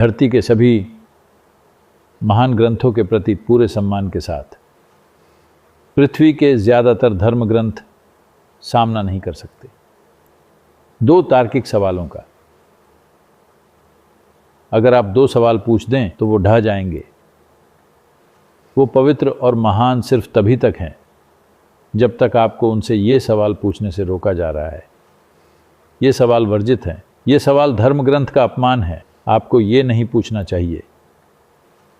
धरती के सभी महान ग्रंथों के प्रति पूरे सम्मान के साथ पृथ्वी के ज़्यादातर धर्म ग्रंथ सामना नहीं कर सकते। दो तार्किक सवालों का अगर आप दो सवाल पूछ दें तो वो ढह जाएंगे। वो पवित्र और महान सिर्फ तभी तक हैं जब तक आपको उनसे ये सवाल पूछने से रोका जा रहा है। ये सवाल वर्जित हैं। ये सवाल धर्म ग्रंथ का अपमान है। आपको ये नहीं पूछना चाहिए।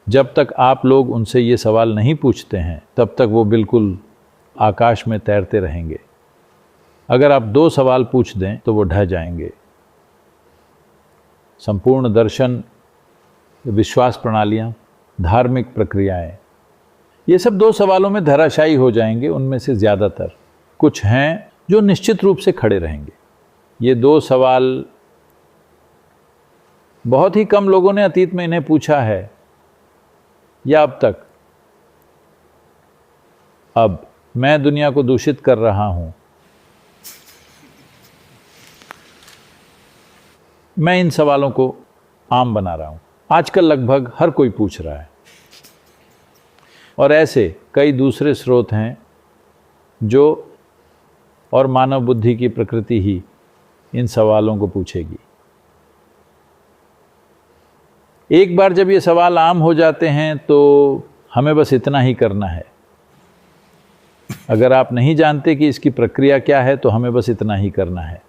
जब तक आप लोग उनसे ये सवाल नहीं पूछते हैं तब तक वो बिल्कुल आकाश में तैरते रहेंगे। अगर आप दो सवाल पूछ दें तो वो ढह जाएंगे। संपूर्ण दर्शन, विश्वास प्रणालियाँ, धार्मिक प्रक्रियाएं, ये सब दो सवालों में धराशायी हो जाएंगे। उनमें से ज़्यादातर कुछ हैं जो निश्चित रूप से खड़े रहेंगे। ये दो सवाल बहुत ही कम लोगों ने अतीत में इन्हें पूछा है या अब तक। अब मैं दुनिया को दूषित कर रहा हूं। मैं इन सवालों को आम बना रहा हूं। आजकल लगभग हर कोई पूछ रहा है और ऐसे कई दूसरे स्रोत हैं जो और मानव बुद्धि की प्रकृति ही इन सवालों को पूछेगी। एक बार जब ये सवाल आम हो जाते हैं तो हमें बस इतना ही करना है। अगर आप नहीं जानते कि इसकी प्रक्रिया क्या है तो हमें बस इतना ही करना है।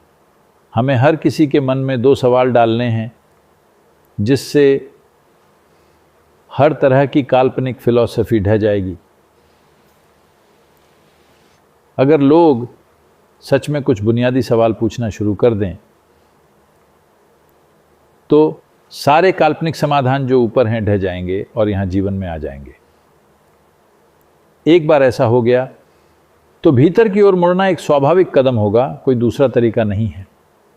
हमें हर किसी के मन में दो सवाल डालने हैं जिससे हर तरह की काल्पनिक फिलॉसफी ढह जाएगी। अगर लोग सच में कुछ बुनियादी सवाल पूछना शुरू कर दें तो सारे काल्पनिक समाधान जो ऊपर हैं ढह जाएंगे और यहाँ जीवन में आ जाएंगे। एक बार ऐसा हो गया तो भीतर की ओर मुड़ना एक स्वाभाविक कदम होगा। कोई दूसरा तरीका नहीं है।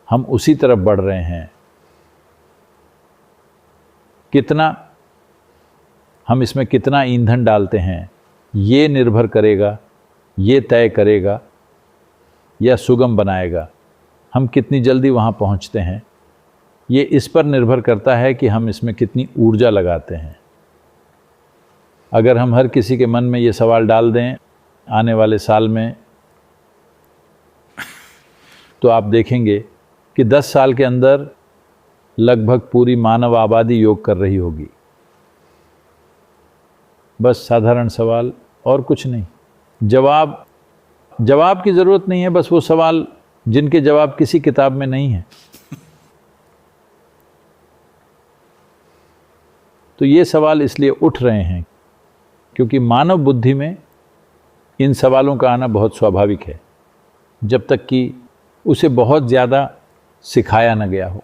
हम उसी तरफ बढ़ रहे हैं। हम इसमें कितना ईंधन डालते हैं ये निर्भर करेगा, ये तय करेगा या सुगम बनाएगा हम कितनी जल्दी वहाँ पहुँचते हैं। ये इस पर निर्भर करता है कि हम इसमें कितनी ऊर्जा लगाते हैं। अगर हम हर किसी के मन में ये सवाल डाल दें आने वाले साल में तो आप देखेंगे कि 10 साल के अंदर लगभग पूरी मानव आबादी योग कर रही होगी। बस साधारण सवाल और कुछ नहीं। जवाब की ज़रूरत नहीं है। बस वो सवाल जिनके जवाब किसी किताब में नहीं है। तो ये सवाल इसलिए उठ रहे हैं क्योंकि मानव बुद्धि में इन सवालों का आना बहुत स्वाभाविक है जब तक कि उसे बहुत ज़्यादा सिखाया न गया हो।